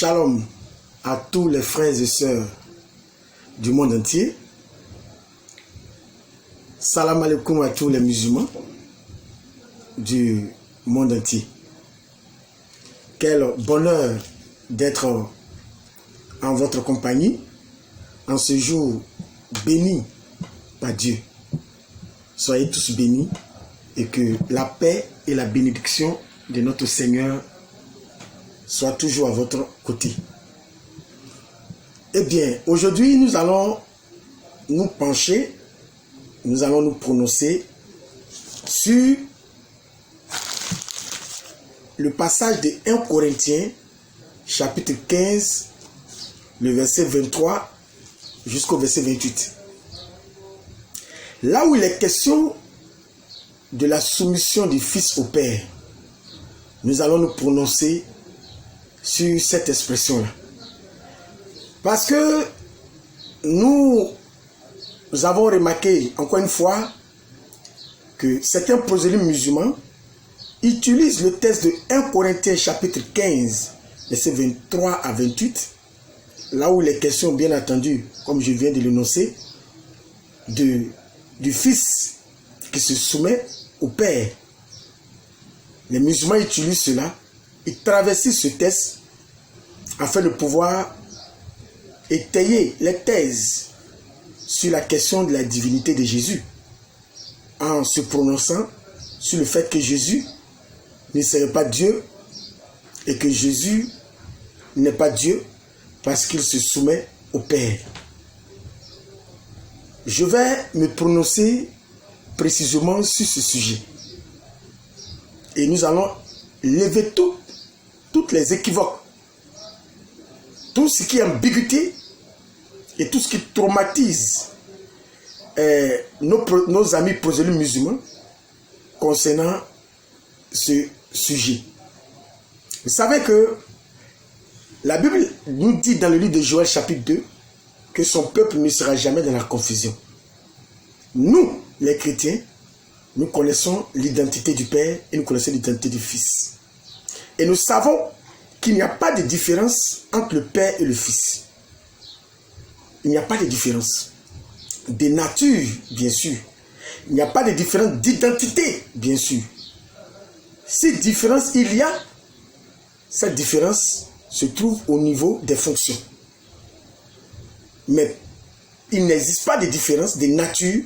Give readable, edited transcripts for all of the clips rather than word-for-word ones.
Shalom à tous les frères et sœurs du monde entier. Salam alaikum à tous les musulmans du monde entier. Quel bonheur d'être en votre compagnie en ce jour béni par Dieu. Soyez tous bénis et que la paix et la bénédiction de notre Seigneur soient toujours à votre côté. Eh bien, aujourd'hui, nous allons nous pencher, nous allons nous prononcer sur le passage de 1 Corinthiens, chapitre 15, le verset 23 jusqu'au verset 28. Là où il est question de la soumission du Fils au Père, nous allons nous prononcer sur cette expression-là. Parce que nous avons remarqué, encore une fois, que certains prosélytes musulmans utilisent le texte de 1 Corinthiens chapitre 15, versets 23 à 28, là où il est question, bien entendu, comme je viens de l'énoncer, du Fils qui se soumet au Père. Les musulmans utilisent cela, ils traversent ce texte afin de pouvoir étayer les thèses sur la question de la divinité de Jésus, en se prononçant sur le fait que Jésus ne serait pas Dieu et que Jésus n'est pas Dieu parce qu'il se soumet au Père. Je vais me prononcer précisément sur ce sujet. Et nous allons lever toutes les équivoques, tout ce qui est ambiguïté et tout ce qui traumatise nos amis prosélytes musulmans concernant ce sujet. Vous savez que la Bible nous dit dans le livre de Joël chapitre 2 que son peuple ne sera jamais dans la confusion. Nous, les chrétiens, nous connaissons l'identité du Père et nous connaissons l'identité du Fils. Et nous savons qu'il n'y a pas de différence entre le Père et le Fils. Il n'y a pas de différence de nature, bien sûr. Il n'y a pas de différence d'identité, bien sûr. Si différence il y a, cette différence se trouve au niveau des fonctions. Mais il n'existe pas de différence de nature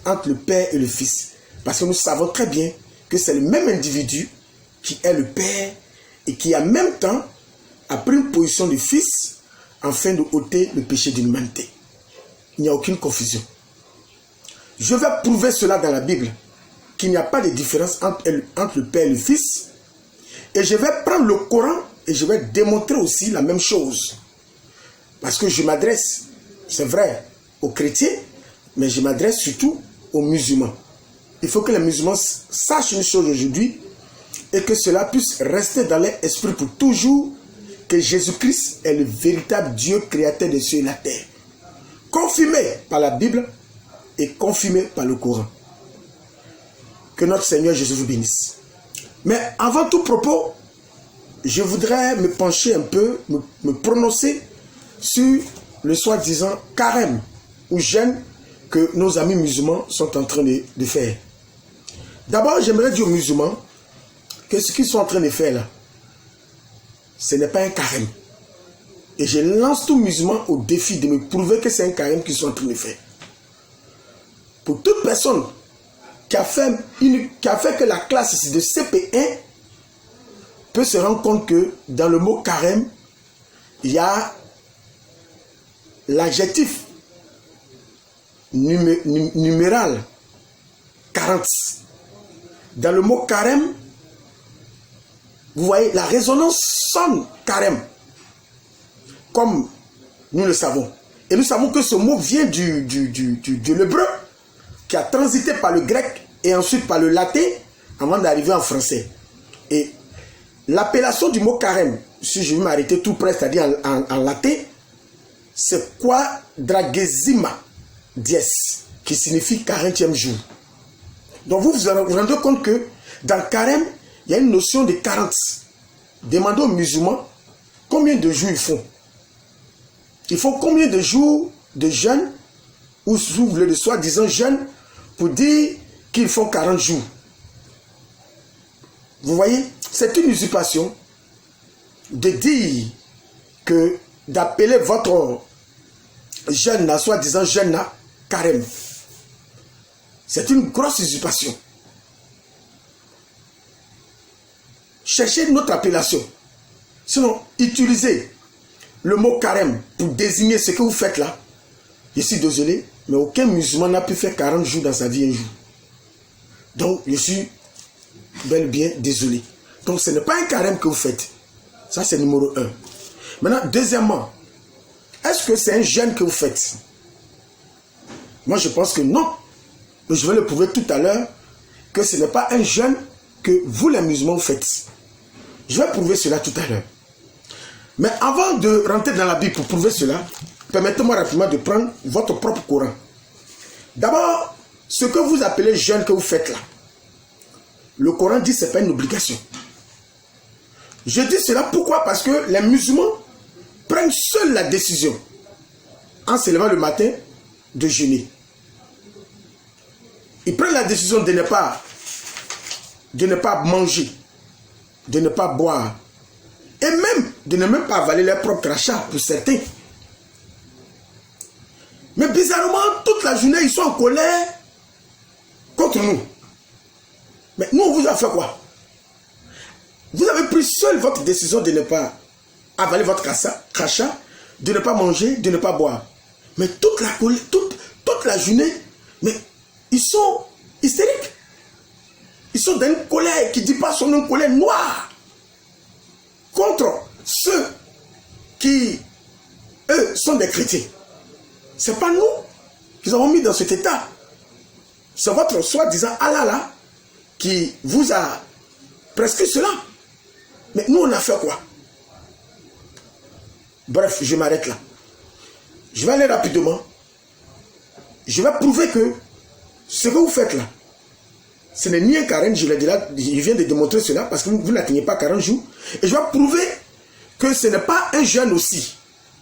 entre le Père et le Fils. Parce que nous savons très bien que c'est le même individu qui est le Père et qui en même temps a pris une position de Fils afin de ôter le péché de l'humanité. Il n'y a aucune confusion. Je vais prouver cela dans la Bible, qu'il n'y a pas de différence entre le Père et le Fils. Et je vais prendre le Coran et je vais démontrer aussi la même chose. Parce que je m'adresse, c'est vrai, aux chrétiens, mais je m'adresse surtout aux musulmans. Il faut que les musulmans sachent une chose aujourd'hui et que cela puisse rester dans leur esprit pour toujours, que Jésus-Christ est le véritable Dieu créateur des cieux et de la terre. Confirmé par la Bible et confirmé par le Coran. Que notre Seigneur Jésus vous bénisse. Mais avant tout propos, je voudrais me pencher un peu, me prononcer sur le soi-disant carême ou jeûne que nos amis musulmans sont en train de faire. D'abord, j'aimerais dire aux musulmans que ce qu'ils sont en train de faire là, ce n'est pas un carême. Et je lance tous musulmans au défi de me prouver que c'est un carême qu'ils sont en train de faire. Pour toute personne qui a fait que la classe de CP1 peut se rendre compte que dans le mot carême, il y a l'adjectif numéral 40. Dans le mot carême, vous voyez, la résonance sonne carême, comme nous le savons. Et nous savons que ce mot vient de l'hébreu, qui a transité par le grec et ensuite par le latin, avant d'arriver en français. Et l'appellation du mot carême, si je vais m'arrêter tout près, c'est-à-dire en latin, c'est quadragesima dies, qui signifie 40e jour. Donc vous vous rendez compte que dans carême, il y a une notion de 40. Demandez aux musulmans combien de jours ils font? Ils font combien de jours de jeûne, ou de soi-disant jeûne, pour dire qu'ils font 40 jours? Vous voyez, c'est une usurpation de dire que d'appeler votre jeûne, soi-disant jeûne, carême. C'est une grosse usurpation. Cherchez une autre appellation. Sinon, utilisez le mot carême pour désigner ce que vous faites là. Je suis désolé, mais aucun musulman n'a pu faire 40 jours dans sa vie un jour. Donc, je suis bel et bien désolé. Donc, ce n'est pas un carême que vous faites. Ça, c'est numéro 1. Maintenant, deuxièmement, est-ce que c'est un jeûne que vous faites? Moi, je pense que non. Je vais le prouver tout à l'heure que ce n'est pas un jeûne que vous, les musulmans, faites. Je vais prouver cela tout à l'heure. Mais avant de rentrer dans la Bible pour prouver cela, permettez-moi rapidement de prendre votre propre Coran. D'abord, ce que vous appelez jeûne que vous faites là, le Coran dit que ce n'est pas une obligation. Je dis cela pourquoi? Parce que les musulmans prennent seuls la décision, en se levant le matin, de jeûner. Ils prennent la décision de ne pas manger, de ne pas boire, et même de ne même pas avaler leur propre crachat pour certains. Mais bizarrement, toute la journée, ils sont en colère contre nous. Mais nous, on vous a fait quoi? Vous avez pris seul votre décision de ne pas avaler votre crachat, de ne pas manger, de ne pas boire. Mais toute la colère, toute la journée, mais ils sont hystériques. Ils sont dans une colère qui ne dit pas son une colère noire contre ceux qui, eux, sont des chrétiens. Ce n'est pas nous qui avons mis dans cet état. C'est votre soi-disant Allah là qui vous a prescrit cela. Mais nous, on a fait quoi? Bref, je m'arrête là. Je vais aller rapidement. Je vais prouver que ce que vous faites là, ce n'est ni un carême, je viens de démontrer cela, parce que vous n'atteignez pas 40 jours. Et je vais prouver que ce n'est pas un jeûne aussi.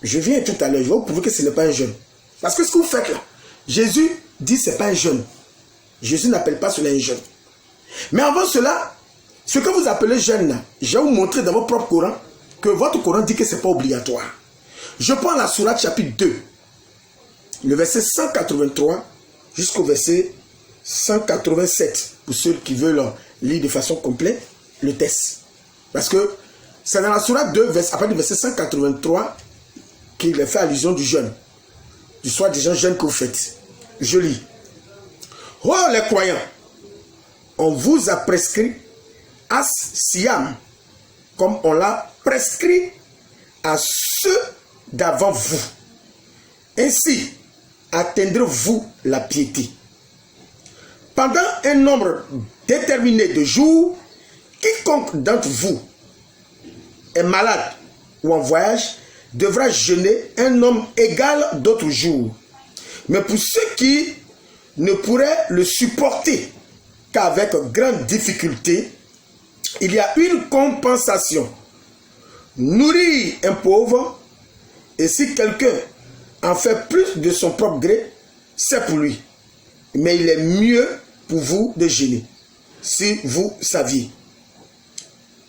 Je viens tout à l'heure, je vais vous prouver que ce n'est pas un jeûne. Parce que ce que vous faites là, Jésus dit que ce n'est pas un jeûne. Jésus n'appelle pas cela un jeûne. Mais avant cela, ce que vous appelez jeûne là, je vais vous montrer dans votre propre Coran que votre Coran dit que ce n'est pas obligatoire. Je prends la sourate chapitre 2, le verset 183 jusqu'au verset 187, pour ceux qui veulent lire de façon complète le texte. Parce que c'est dans la sourate 2, après le verset 183, qu'il fait allusion du jeûne, du soi-disant jeûne que vous faites. Je lis. Oh les croyants, on vous a prescrit as-siyam, comme on l'a prescrit à ceux d'avant vous. Ainsi atteindrez-vous la piété. Pendant un nombre déterminé de jours, quiconque d'entre vous est malade ou en voyage devra jeûner un nombre égal d'autres jours. Mais pour ceux qui ne pourraient le supporter qu'avec grande difficulté, il y a une compensation. Nourrir un pauvre, et si quelqu'un en fait plus de son propre gré, c'est pour lui. Mais il est mieux pour vous de jeûner, si vous saviez.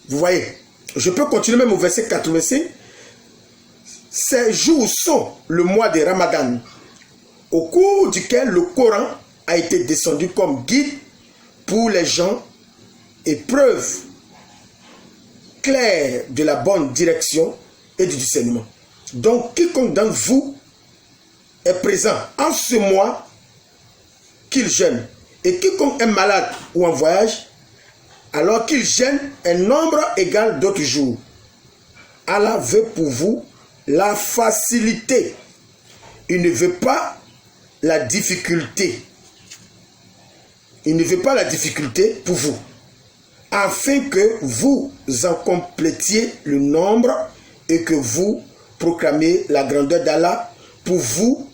Vous voyez, je peux continuer même au verset 85. Ces jours sont le mois de Ramadan, au cours duquel le Coran a été descendu comme guide pour les gens et preuve claire de la bonne direction et du discernement. Donc, quiconque d'entre vous est présent en ce mois, qu'il jeûne. Et quiconque est malade ou en voyage, alors qu'il jeûne un nombre égal d'autres jours. Allah veut pour vous la facilité. Il ne veut pas la difficulté. Il ne veut pas la difficulté pour vous, afin que vous en complétiez le nombre et que vous proclamez la grandeur d'Allah pour vous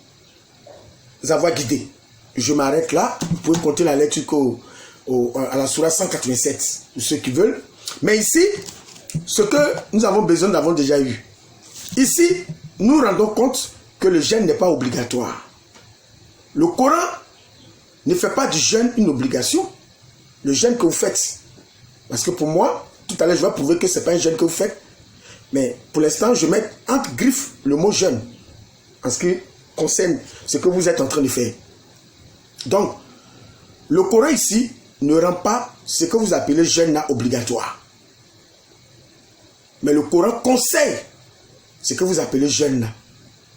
avoir guidé. Je m'arrête là. Vous pouvez compter la lecture à la sourate 187, pour ceux qui veulent. Mais ici, ce que nous avons besoin, nous l'avons déjà eu. Ici, nous rendons compte que le jeûne n'est pas obligatoire. Le Coran ne fait pas du jeûne une obligation. Le jeûne que vous faites. Parce que pour moi, tout à l'heure, je vais prouver que ce n'est pas un jeûne que vous faites. Mais pour l'instant, je mets entre griffes le mot jeûne. En ce qui concerne ce que vous êtes en train de faire. Donc, le Coran ici ne rend pas ce que vous appelez jeûne obligatoire. Mais le Coran conseille ce que vous appelez jeûne.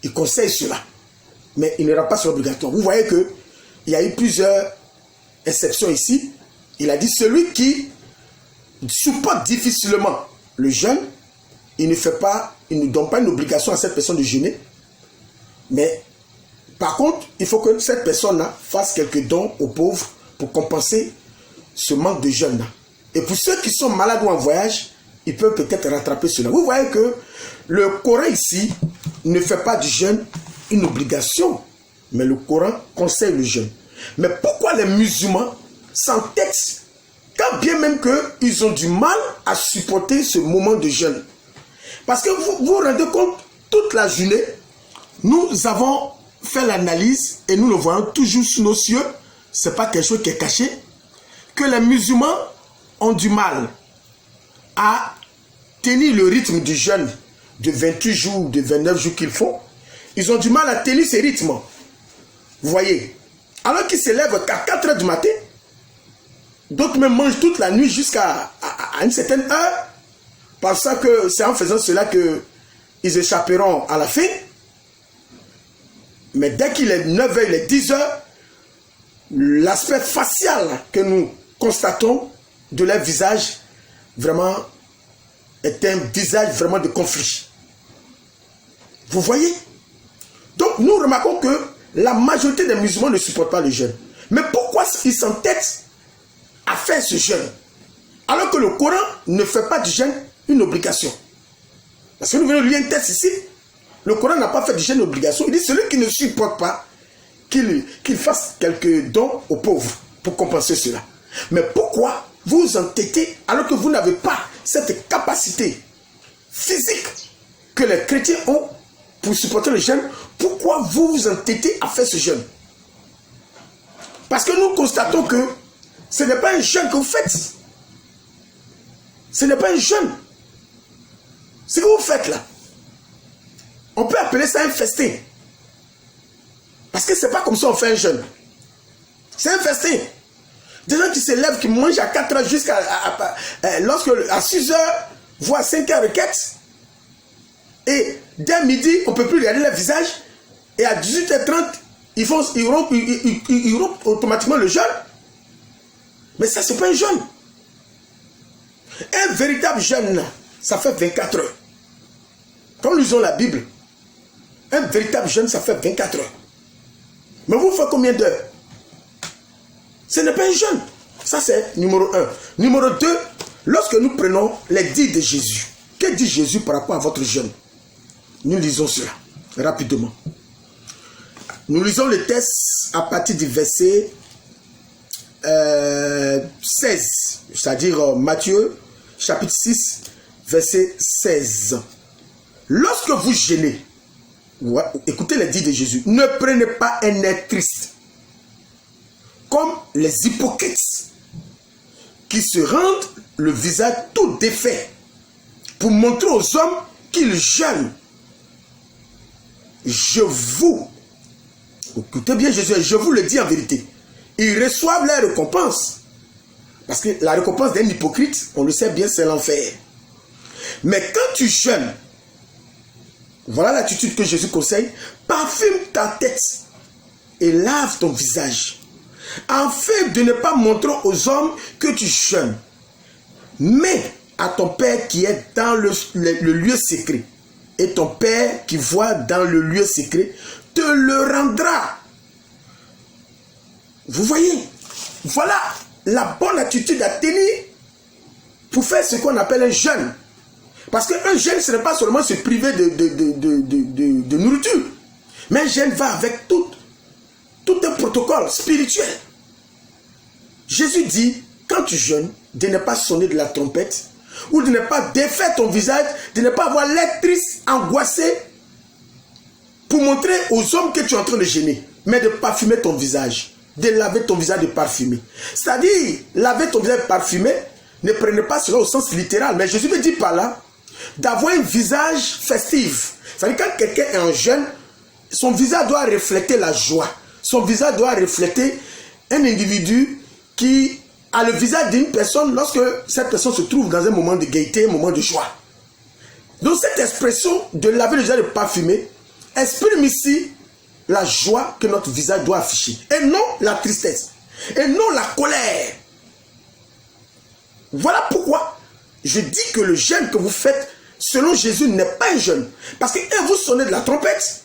Il conseille cela. Mais il ne rend pas cela obligatoire. Vous voyez qu'il y a eu plusieurs exceptions ici. Il a dit celui qui supporte difficilement le jeûne, il ne donne pas une obligation à cette personne de jeûner. Mais par contre, il faut que cette personne-là fasse quelques dons aux pauvres pour compenser ce manque de jeûne. Et pour ceux qui sont malades ou en voyage, ils peuvent peut-être rattraper cela. Vous voyez que le Coran ici ne fait pas du jeûne une obligation, mais le Coran conseille le jeûne. Mais pourquoi les musulmans s'entêtent, quand bien même qu'ils ont du mal à supporter ce moment de jeûne? Parce que vous vous rendez compte, toute la journée, nous avons fait l'analyse et nous le voyons toujours sous nos yeux, ce n'est pas quelque chose qui est caché, que les musulmans ont du mal à tenir le rythme du jeûne de 28 jours, de 29 jours qu'ils font. Ils ont du mal à tenir ce rythme. Vous voyez, alors qu'ils se lèvent qu'à 4 heures du matin, d'autres même mangent toute la nuit jusqu'à une certaine heure, pensant que c'est en faisant cela qu'ils échapperont à la fin. Mais dès qu'il est 9 heures, il est 10 heures, l'aspect facial que nous constatons de leur visage vraiment est un visage vraiment de conflit. Vous voyez? Donc nous remarquons que la majorité des musulmans ne supportent pas le jeûne. Mais pourquoi ils s'entêtent à faire ce jeûne alors que le Coran ne fait pas du jeûne une obligation? Parce que nous venons de lire un texte ici. Le Coran n'a pas fait du jeûne une obligation. Il dit celui qui ne supporte pas qu'il fasse quelques dons aux pauvres pour compenser cela. Mais pourquoi vous vous entêtez alors que vous n'avez pas cette capacité physique que les chrétiens ont pour supporter le jeûne? Pourquoi vous vous entêtez à faire ce jeûne? Parce que nous constatons que ce n'est pas un jeûne que vous faites. Ce n'est pas un jeûne. Ce que vous faites là, on peut appeler ça un festin. Parce que ce n'est pas comme ça on fait un jeûne. C'est un festin. Des gens qui se lèvent, qui mangent à 4 heures jusqu'à à 6 heures, voire 5 heures requête. Et dès midi, on ne peut plus regarder leur visage. Et à 18h30, ils rompent automatiquement le jeûne. Mais ça, ce n'est pas un jeûne. Un véritable jeûne, ça fait 24 heures. Quand nous lisons la Bible, un véritable jeûne, ça fait 24 heures. Mais vous faites combien d'heures? Ce n'est pas un jeûne. Ça, c'est numéro 1. Numéro 2, lorsque nous prenons les dits de Jésus, que dit Jésus par rapport à votre jeûne? Nous lisons cela rapidement. Nous lisons le texte à partir du verset 16, c'est-à-dire Matthieu, chapitre 6, verset 16. Lorsque vous jeûnez, écoutez les dits de Jésus, ne prenez pas un air triste, comme les hypocrites qui se rendent le visage tout défait pour montrer aux hommes qu'ils jeûnent. Écoutez bien Jésus, je vous le dis en vérité, ils reçoivent leur récompense. Parce que la récompense d'un hypocrite, on le sait bien, c'est l'enfer. Mais quand tu jeûnes, voilà l'attitude que Jésus conseille, parfume ta tête et lave ton visage, afin de ne pas montrer aux hommes que tu jeûnes, mais à ton Père qui est dans le lieu secret. Et ton Père qui voit dans le lieu secret te le rendra. Vous voyez, voilà la bonne attitude à tenir pour faire ce qu'on appelle un jeûne. Parce qu'un jeûne, ce n'est pas seulement se priver de nourriture. Mais un jeûne va avec tout un protocole spirituel. Jésus dit, quand tu jeûnes, de ne pas sonner de la trompette ou de ne pas défaire ton visage, de ne pas avoir l'air triste, angoissé, pour montrer aux hommes que tu es en train de gêner, mais de parfumer ton visage, de laver ton visage de parfumer. C'est-à-dire, laver ton visage parfumé, ne prenez pas cela au sens littéral, mais Jésus me dit par là, d'avoir un visage festif. C'est-à-dire, quand quelqu'un est en jeûne, son visage doit refléter la joie. Son visage doit refléter un individu qui a le visage d'une personne lorsque cette personne se trouve dans un moment de gaieté, un moment de joie. Donc cette expression de laver le visage de parfumé exprime ici la joie que notre visage doit afficher. Et non la tristesse. Et non la colère. Voilà pourquoi je dis que le jeûne que vous faites, selon Jésus, n'est pas un jeûne. Parce que vous sonnez de la trompette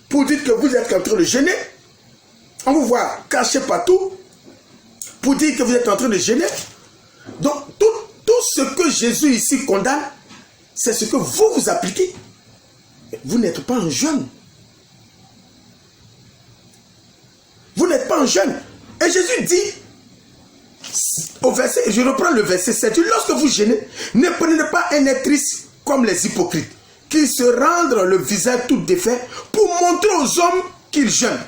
pour dire que vous êtes en train de jeûner. On vous voit caché partout pour dire que vous êtes en train de jeûner. Donc, tout ce que Jésus ici condamne, c'est ce que vous appliquez. Vous n'êtes pas en jeûne. Vous n'êtes pas en jeûne. Et Jésus dit, au verset, je reprends le verset 7, lorsque vous jeûnez, ne prenez pas un air triste comme les hypocrites, qui se rendent le visage tout défait pour montrer aux hommes qu'ils jeûnent.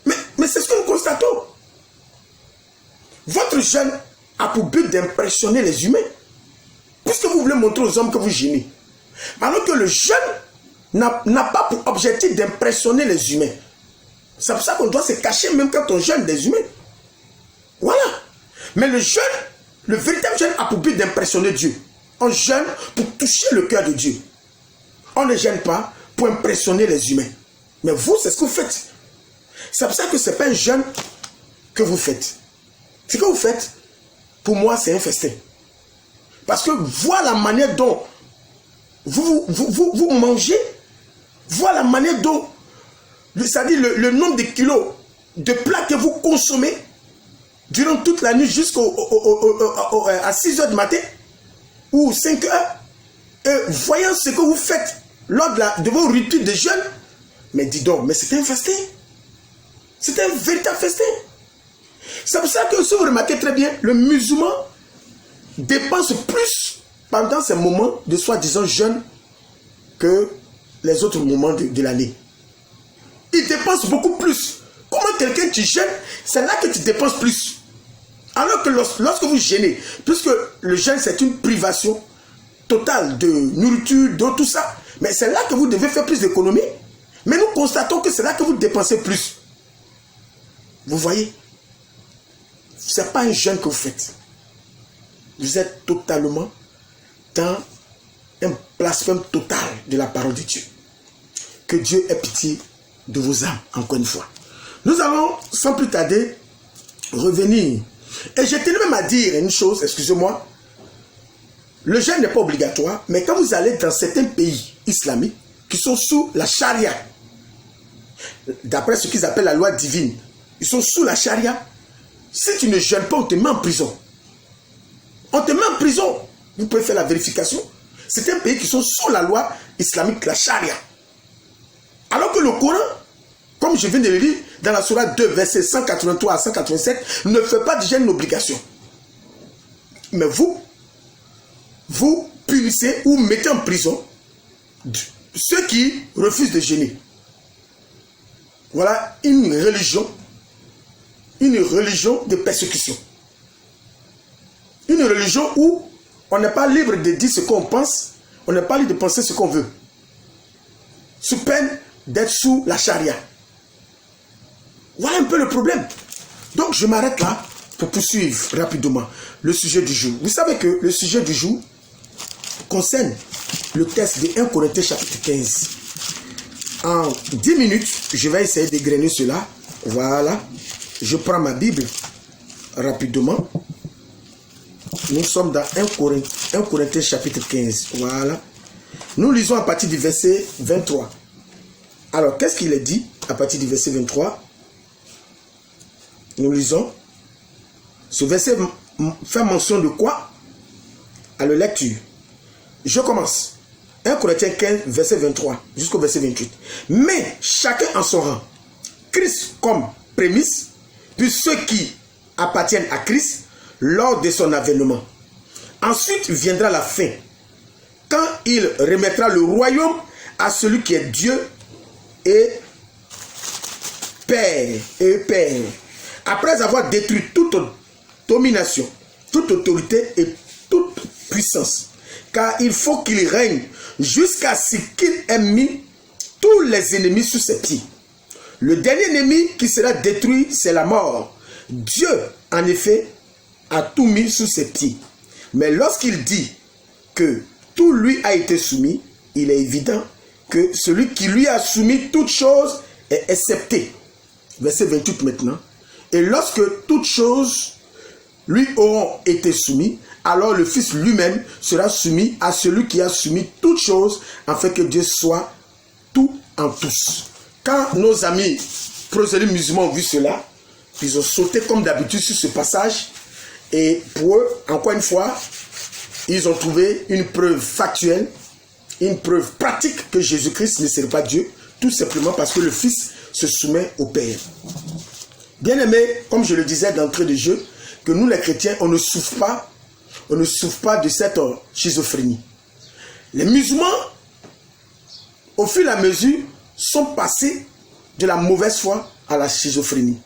Mais c'est ce que nous constatons. Votre jeûne a pour but d'impressionner les humains. Puisque vous voulez montrer aux hommes que vous jeûnez. Alors que le jeûne n'a pas pour objectif d'impressionner les humains. C'est pour ça qu'on doit se cacher même quand on jeûne des humains. Voilà. Mais le jeûne, le véritable jeûne a pour but d'impressionner Dieu. On jeûne pour toucher le cœur de Dieu. On ne jeûne pas pour impressionner les humains. Mais vous, c'est ce que vous faites. C'est pour ça que ce n'est pas un jeûne que vous faites. Ce que vous faites, pour moi, c'est un festin. Parce que voilà la manière dont vous mangez, voilà la manière dont, c'est-à-dire le nombre de kilos de plats que vous consommez durant toute la nuit jusqu'à 6 heures du matin ou 5 heures, et voyant ce que vous faites lors de vos rituels de jeûne, mais dis donc, mais c'est un festin. C'est un véritable festin. C'est pour ça que, si vous remarquez très bien, le musulman dépense plus pendant ces moments de soi-disant jeûne que les autres moments de l'année. Il dépense beaucoup plus. Comment quelqu'un qui jeûne, c'est là que tu dépenses plus. Alors que lorsque vous jeûnez, puisque le jeûne c'est une privation totale de nourriture, d'eau, tout ça, mais c'est là que vous devez faire plus d'économies. Mais nous constatons que c'est là que vous dépensez plus. Vous voyez? Ce n'est pas un jeûne que vous faites. Vous êtes totalement dans un blasphème total de la parole de Dieu. Que Dieu ait pitié de vos âmes, encore une fois. Nous allons, sans plus tarder, revenir. Et je tenais même à dire une chose, excusez-moi. Le jeûne n'est pas obligatoire, mais quand vous allez dans certains pays islamiques qui sont sous la charia, d'après ce qu'ils appellent la loi divine, ils sont sous la charia. Si tu ne jeûnes pas, on te met en prison. On te met en prison. Vous pouvez faire la vérification. C'est un pays qui sont sous la loi islamique, la charia. Alors que le Coran, comme je viens de le lire, dans la sourate 2, versets 183 à 187, ne fait pas de jeûne une obligation. Mais vous punissez ou mettez en prison ceux qui refusent de jeûner. Voilà une religion de persécution. Une religion où on n'est pas libre de dire ce qu'on pense, on n'est pas libre de penser ce qu'on veut. Sous peine d'être sous la charia. Voilà un peu le problème. Donc je m'arrête là pour poursuivre rapidement le sujet du jour. Vous savez que le sujet du jour concerne le texte de 1 Corinthiens chapitre 15. En 10 minutes, je vais essayer d'égrener cela. Voilà. Je prends ma Bible rapidement. Nous sommes dans 1 Corinthiens chapitre 15. Voilà. Nous lisons à partir du verset 23. Alors, qu'est-ce qu'il est dit à partir du verset 23? Nous lisons. Ce verset fait mention de quoi? À la lecture. Je commence. 1 Corinthiens 15, verset 23 jusqu'au verset 28. Mais chacun en son rang. Christ comme prémisse, puis ceux qui appartiennent à Christ lors de son avènement. Ensuite viendra la fin, quand il remettra le royaume à celui qui est Dieu et Père. Après avoir détruit toute domination, toute autorité et toute puissance. Car il faut qu'il règne jusqu'à ce qu'il ait mis tous les ennemis sous ses pieds. Le dernier ennemi qui sera détruit, c'est la mort. Dieu, en effet, a tout mis sous ses pieds. Mais lorsqu'il dit que tout lui a été soumis, il est évident que celui qui lui a soumis toutes choses est excepté. Verset 28 maintenant. Et lorsque toutes choses lui auront été soumises, alors le Fils lui-même sera soumis à celui qui a soumis toutes choses, afin que Dieu soit tout en tous. Quand nos amis prosélytes musulmans ont vu cela, ils ont sauté comme d'habitude sur ce passage, et pour eux, encore une fois, ils ont trouvé une preuve factuelle, une preuve pratique que Jésus-Christ ne serait pas Dieu, tout simplement parce que le Fils se soumet au Père. Bien aimé, comme je le disais d'entrée de jeu, que nous les chrétiens, on ne souffre pas de cette schizophrénie. Les musulmans, au fur et à mesure, sont passés de la mauvaise foi à la schizophrénie.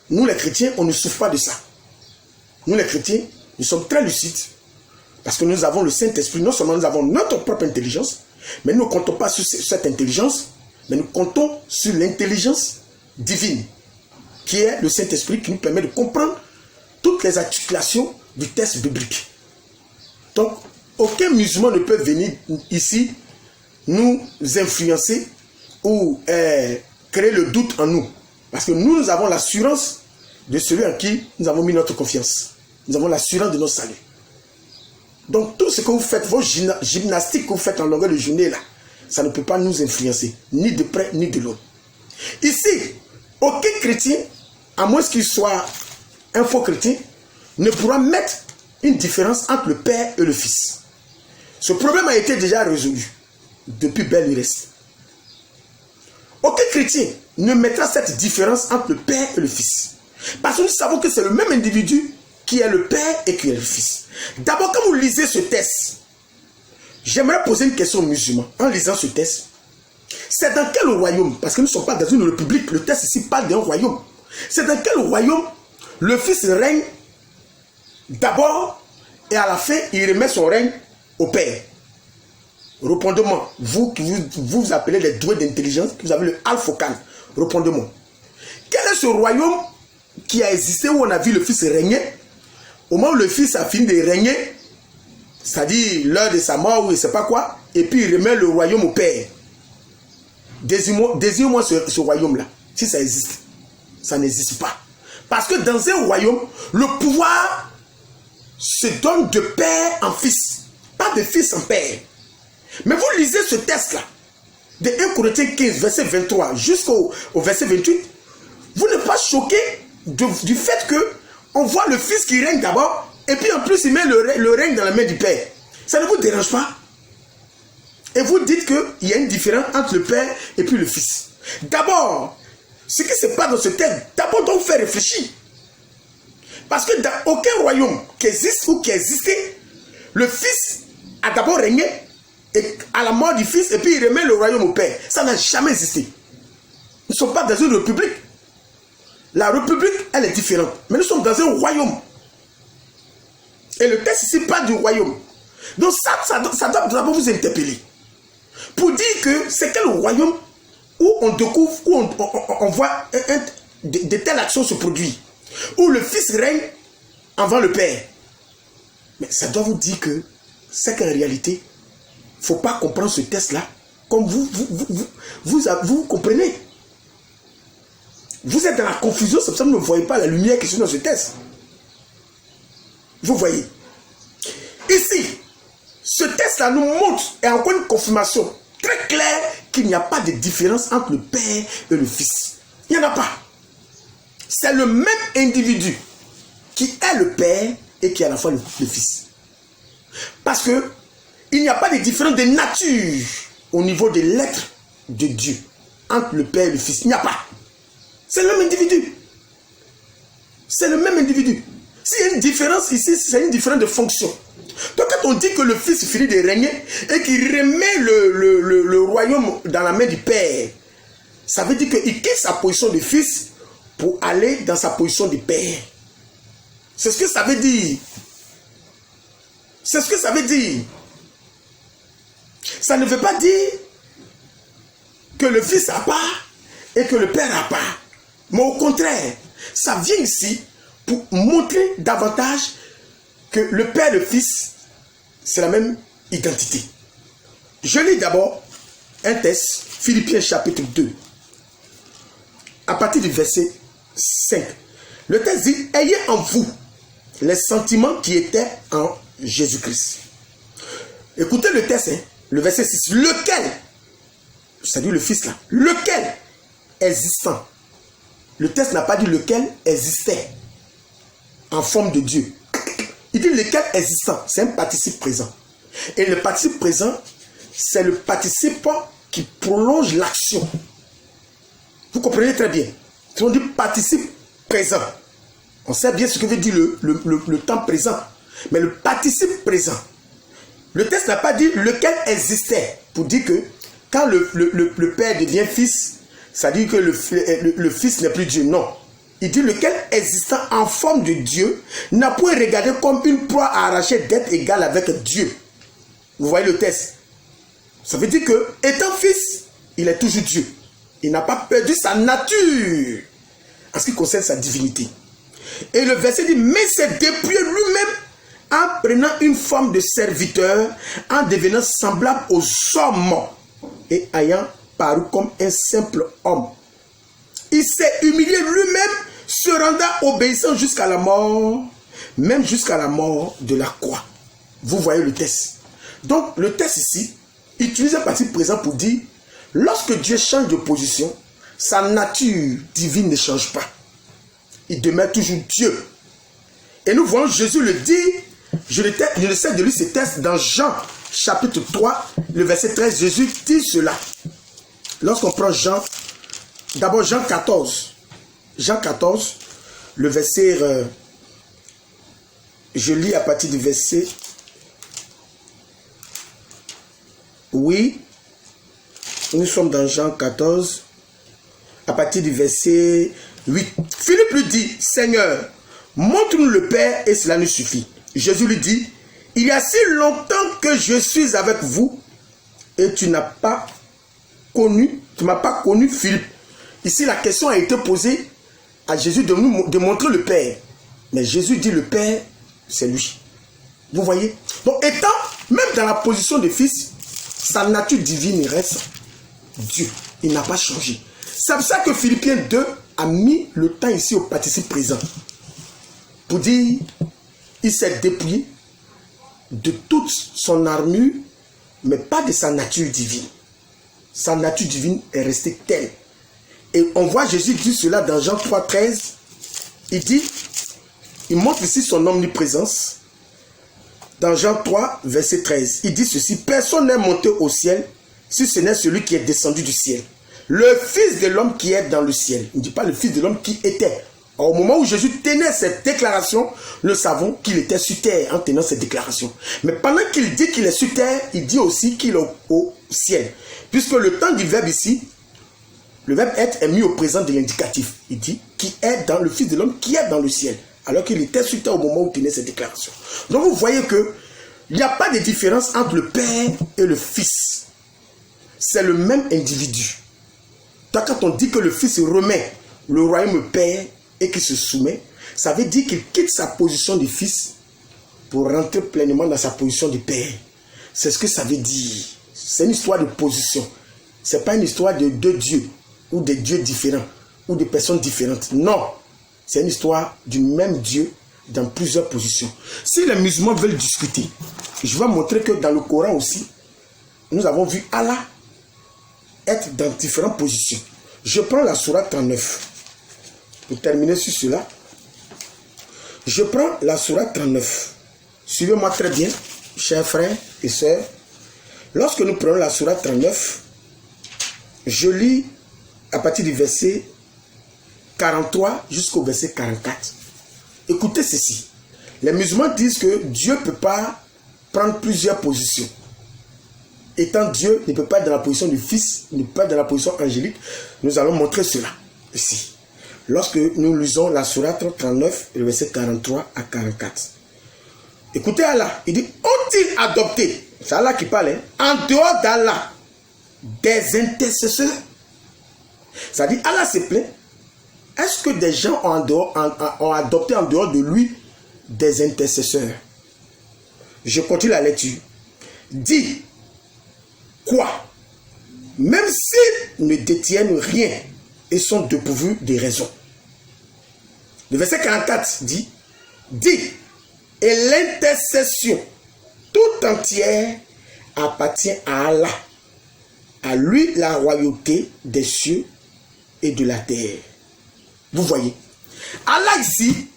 Nous les chrétiens, on ne souffre pas de ça. Nous les chrétiens, nous sommes très lucides, parce que nous avons le Saint-Esprit. Non seulement nous avons notre propre intelligence, mais nous ne comptons pas sur cette intelligence, mais nous comptons sur l'intelligence divine, qui est le Saint-Esprit, qui nous permet de comprendre toutes les articulations du texte biblique. Donc, aucun musulman ne peut venir ici nous influencer ou créer le doute en nous. Parce que nous avons l'assurance de celui en qui nous avons mis notre confiance. Nous avons l'assurance de notre salut. Donc, tout ce que vous faites, vos gymnastiques que vous faites en longueur de journée, là, ça ne peut pas nous influencer, ni de près, ni de loin. Ici, aucun chrétien, à moins qu'il soit un faux chrétien, ne pourra mettre une différence entre le Père et le Fils. Ce problème a été déjà résolu depuis belle lurette. Aucun chrétien ne mettra cette différence entre le Père et le Fils. Parce que nous savons que c'est le même individu qui est le Père et qui est le Fils. D'abord, quand vous lisez ce texte, j'aimerais poser une question aux musulmans. En lisant ce texte, c'est dans quel royaume? Parce que nous ne sommes pas dans une république. Le texte ici parle d'un royaume. C'est dans quel royaume le Fils règne d'abord et à la fin, il remet son règne au Père? Répondez-moi, vous qui vous appelez les doués d'intelligence, vous avez le Al-Fokan, répondez-moi. Quel est ce royaume qui a existé où on a vu le Fils régner? Au moment où le Fils a fini de régner, c'est-à-dire l'heure de sa mort ou je ne sais pas quoi, et puis il remet le royaume au Père. Désire-moi ce royaume-là, si ça existe. Ça n'existe pas. Parce que dans un royaume, le pouvoir se donne de père en fils, pas de fils en père. Mais vous lisez ce texte-là, de 1 Corinthiens 15, verset 23 jusqu'au verset 28, vous n'êtes pas choqué du fait que on voit le Fils qui règne d'abord, et puis en plus il met le règne dans la main du Père. Ça ne vous dérange pas? Et vous dites qu'il y a une différence entre le Père et puis le Fils. D'abord, ce qui se passe dans ce texte, d'abord donc faire réfléchir. Parce que dans aucun royaume qui existe ou qui existait, le Fils a d'abord régné et à la mort du Fils, et puis il remet le royaume au Père. Ça n'a jamais existé. Nous ne sommes pas dans une république. La république, elle est différente. Mais nous sommes dans un royaume. Et le texte ici parle du royaume. Donc ça doit d'abord vous interpeller. Pour dire que c'est quel royaume où on découvre, où on voit de telles actions se produire. Où le Fils règne avant le Père. Mais ça doit vous dire que c'est qu'en réalité, il ne faut pas comprendre ce texte-là comme vous comprenez. Vous êtes dans la confusion, c'est pour ça que vous ne voyez pas la lumière qui est dans ce texte. Vous voyez. Ici, ce texte-là nous montre, et encore une confirmation très claire, qu'il n'y a pas de différence entre le Père et le Fils. Il n'y en a pas. C'est le même individu qui est le Père et qui est à la fois le Fils. Parce que il n'y a pas de différence de nature au niveau de l'être de Dieu entre le Père et le Fils. Il n'y a pas. C'est le même individu. C'est le même individu. S'il y a une différence ici, c'est une différence de fonction. Donc quand on dit que le Fils finit de régner et qu'il remet le royaume dans la main du Père, ça veut dire qu'il quitte sa position de Fils pour aller dans sa position de Père. C'est ce que ça veut dire. C'est ce que ça veut dire. Ça ne veut pas dire que le Fils a part et que le Père a part. Mais au contraire, ça vient ici pour montrer davantage que le Père et le Fils, c'est la même identité. Je lis d'abord un texte, Philippiens chapitre 2, à partir du verset 5. Le texte dit, ayez en vous les sentiments qui étaient en Jésus-Christ. Écoutez le texte, hein, le verset 6. Lequel, c'est-à-dire le Fils là, lequel existant. Le texte n'a pas dit lequel existait en forme de Dieu. Il dit lequel existant, c'est un participe présent. Et le participe présent, c'est le participe qui prolonge l'action. Vous comprenez très bien. Si on dit participe présent, on sait bien ce que veut dire le temps présent. Mais le participe présent, le texte n'a pas dit lequel existait, pour dire que quand le Père devient Fils, ça dit que le Fils n'est plus Dieu. Non. Il dit lequel existant en forme de Dieu n'a point regardé comme une proie à arracher d'être égal avec Dieu. Vous voyez le texte. Ça veut dire que étant Fils, il est toujours Dieu. Il n'a pas perdu sa nature en ce qui concerne sa divinité. Et le verset dit, mais s'est dépouillé lui-même en prenant une forme de serviteur, en devenant semblable aux hommes et ayant paru comme un simple homme. Il s'est humilié lui-même, se rendant obéissant jusqu'à la mort, même jusqu'à la mort de la croix. Vous voyez le texte. Donc le texte ici utilise un participe présent pour dire, lorsque Dieu change de position, sa nature divine ne change pas. Il demeure toujours Dieu. Et nous voyons Jésus le dire, je le sais de lui ce texte dans Jean chapitre 3, le verset 13, Jésus dit cela. Lorsqu'on prend Jean, d'abord Jean 14, le verset, je lis à partir du verset, oui, nous sommes dans Jean 14, à partir du verset 8. Philippe lui dit, Seigneur, montre-nous le Père et cela nous suffit. Jésus lui dit, il y a si longtemps que je suis avec vous et tu m'as pas connu Philippe. Ici la question a été posée à Jésus de montrer le Père. Mais Jésus dit le Père, c'est lui. Vous voyez? Donc étant même dans la position de Fils, sa nature divine reste Dieu. Il n'a pas changé. C'est pour ça que Philippiens 2 a mis le temps ici au participe présent. Pour dire, il s'est dépouillé de toute son armure, mais pas de sa nature divine. Sa nature divine est restée telle. Et on voit Jésus dire cela dans Jean 3, 13. Il dit, il montre ici son omniprésence. Dans Jean 3, verset 13, il dit ceci, personne n'est monté au ciel si ce n'est celui qui est descendu du ciel. Le Fils de l'homme qui est dans le ciel. Il ne dit pas le Fils de l'homme qui était. Au moment où Jésus tenait cette déclaration, nous savons qu'il était sur terre en tenant cette déclaration. Mais pendant qu'il dit qu'il est sur terre, il dit aussi qu'il est au ciel. Puisque le temps du verbe ici, le verbe être est mis au présent de l'indicatif. Il dit qui est dans le Fils de l'homme qui est dans le ciel. Alors qu'il était sur terre au moment où il tenait cette déclaration. Donc vous voyez que il n'y a pas de différence entre le Père et le Fils. C'est le même individu. Donc quand on dit que le Fils remet le royaume au Père et qu'il se soumet, ça veut dire qu'il quitte sa position de Fils pour rentrer pleinement dans sa position de Père. C'est ce que ça veut dire. C'est une histoire de position. Ce n'est pas une histoire de deux dieux ou de dieux différents ou de personnes différentes. Non. C'est une histoire du même Dieu dans plusieurs positions. Si les musulmans veulent discuter, je vais montrer que dans le Coran aussi, nous avons vu Allah être dans différentes positions. Je prends la sourate 39. Pour terminer sur cela, je prends la sourate 39. Suivez-moi très bien, chers frères et sœurs. Lorsque nous prenons la sourate 39, je lis à partir du verset 43 jusqu'au verset 44. Écoutez ceci. Les musulmans disent que Dieu ne peut pas prendre plusieurs positions. Étant Dieu, il ne peut pas être dans la position du Fils, il ne peut pas être dans la position angélique. Nous allons montrer cela ici. Lorsque nous lisons la sourate 39, le verset 43 à 44. Écoutez Allah, il dit, ont-ils adopté, c'est Allah qui parle, en dehors d'Allah, des intercesseurs? Ça dit, Allah se plaint. Est-ce que des gens ont adopté en dehors de lui des intercesseurs? Je continue la lecture. Dis, quoi? Même s'ils ne détiennent rien et sont dépourvus de raison. Le verset 44 dit, et l'intercession tout entière appartient à Allah. À lui la royauté des cieux et de la terre. Vous voyez, Allah ici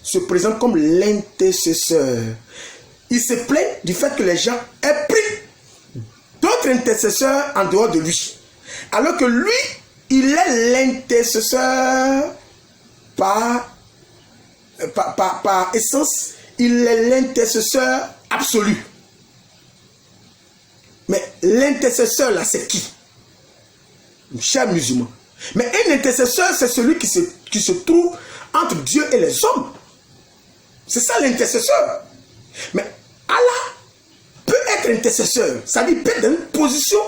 se présente comme l'intercesseur. Il se plaint du fait que les gens aient pris d'autres intercesseurs en dehors de lui. Alors que lui, il est l'intercesseur par essence. Il est l'intercesseur absolu. Mais l'intercesseur là, c'est qui? Chers musulmans. Mais un intercesseur, c'est celui qui se trouve entre Dieu et les hommes. C'est ça l'intercesseur. Mais Allah peut être intercesseur. Ça dit, peut être dans une position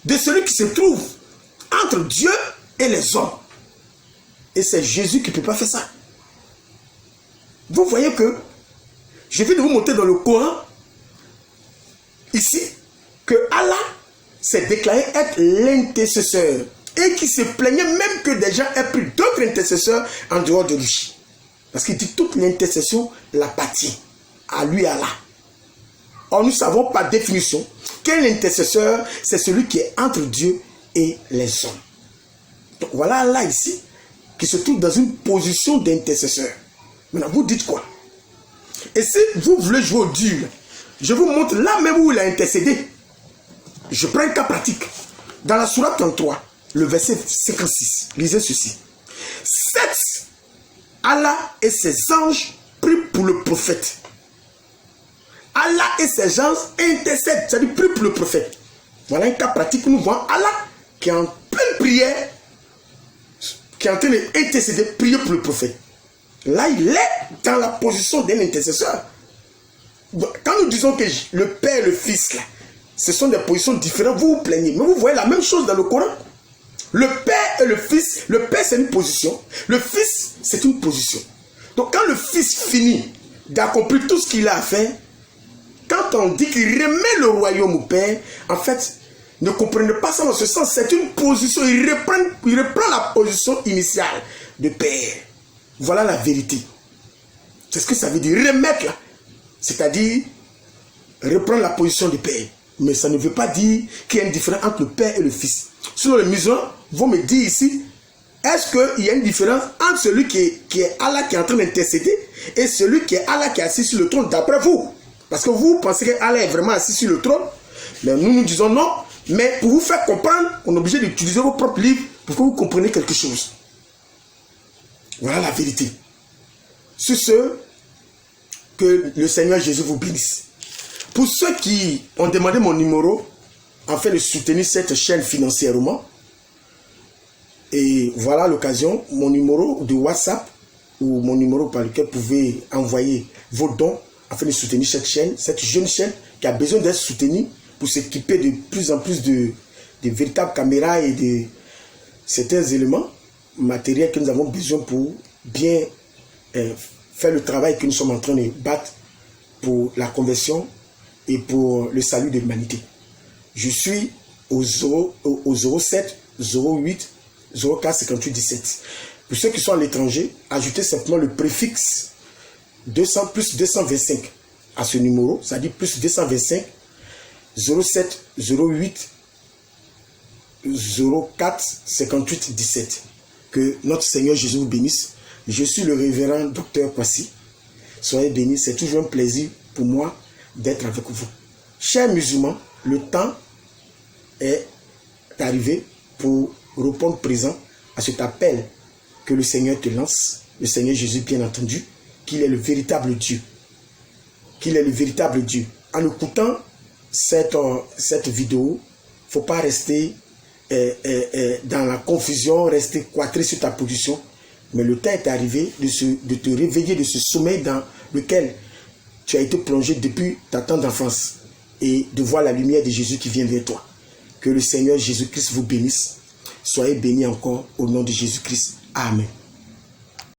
de celui qui se trouve entre Dieu et les hommes. Et c'est Jésus qui ne peut pas faire ça. Vous voyez que je viens de vous montrer dans le Coran, ici, que Allah s'est déclaré être l'intercesseur et qui se plaignait même que des gens aient pris d'autres intercesseurs en dehors de lui. Parce qu'il dit toute l'intercession l'appartient à lui, Allah. Or, nous savons par définition qu'un intercesseur, c'est celui qui est entre Dieu et les hommes. Donc voilà Allah ici, qui se trouve dans une position d'intercesseur. Maintenant, vous dites quoi? Et si vous voulez jouer au dur, je vous montre là même où il a intercédé. Je prends un cas pratique. Dans la sourate 33, le verset 56, lisez ceci. Certes, Allah et ses anges prient pour le prophète. Allah et ses anges intercèdent, c'est-à-dire prient pour le prophète. Voilà un cas pratique où nous voyons Allah qui est en pleine prière, qui est en train d'intercéder, prier pour le prophète. Là, il est dans la position d'un intercesseur. Quand nous disons que le Père et le Fils, là, ce sont des positions différentes, vous vous plaignez. Mais vous voyez la même chose dans le Coran. Le Père et le Fils, le Père c'est une position, le Fils c'est une position. Donc quand le Fils finit d'accomplir tout ce qu'il a à faire, quand on dit qu'il remet le royaume au Père, en fait, ne comprenez pas ça dans ce sens, c'est une position, il reprend la position initiale de Père. Voilà la vérité. C'est ce que ça veut dire, remettre là. C'est-à-dire, reprendre la position du Père. Mais ça ne veut pas dire qu'il y a une différence entre le Père et le Fils. Sinon, les musulmans vont me dire ici, est-ce qu'il y a une différence entre celui qui est Allah qui est en train d'intercéder et celui qui est Allah qui est assis sur le trône d'après vous? Parce que vous pensez qu'Allah est vraiment assis sur le trône. Mais nous disons non. Mais pour vous faire comprendre, on est obligé d'utiliser vos propres livres pour que vous compreniez quelque chose. Voilà la vérité. Sur ce, que le Seigneur Jésus vous bénisse. Pour ceux qui ont demandé mon numéro, afin de soutenir cette chaîne financièrement, et voilà l'occasion, mon numéro de WhatsApp, ou mon numéro par lequel vous pouvez envoyer vos dons, afin de soutenir cette chaîne, cette jeune chaîne qui a besoin d'être soutenue pour s'équiper de plus en plus de véritables caméras et de certains éléments matériels que nous avons besoin pour bien faire le travail que nous sommes en train de battre pour la conversion et pour le salut de l'humanité. Je suis au 07 08 04 58 17. Pour ceux qui sont à l'étranger, ajoutez simplement le préfixe 200 plus 225 à ce numéro, c'est-à-dire plus 225 07 08 04 58 17. Que notre Seigneur Jésus vous bénisse. Je suis le révérend docteur Kwasi. Soyez bénis, c'est toujours un plaisir pour moi d'être avec vous. Chers musulmans, le temps est arrivé pour répondre présent à cet appel que le Seigneur te lance, le Seigneur Jésus bien entendu, qu'il est le véritable Dieu. Qu'il est le véritable Dieu. En écoutant cette vidéo, il ne faut pas rester dans la confusion, rester cloîtré sur ta position. Mais le temps est arrivé de te réveiller de ce sommeil dans lequel tu as été plongé depuis ta tendre enfance et de voir la lumière de Jésus qui vient vers toi. Que le Seigneur Jésus-Christ vous bénisse. Soyez bénis encore au nom de Jésus-Christ. Amen.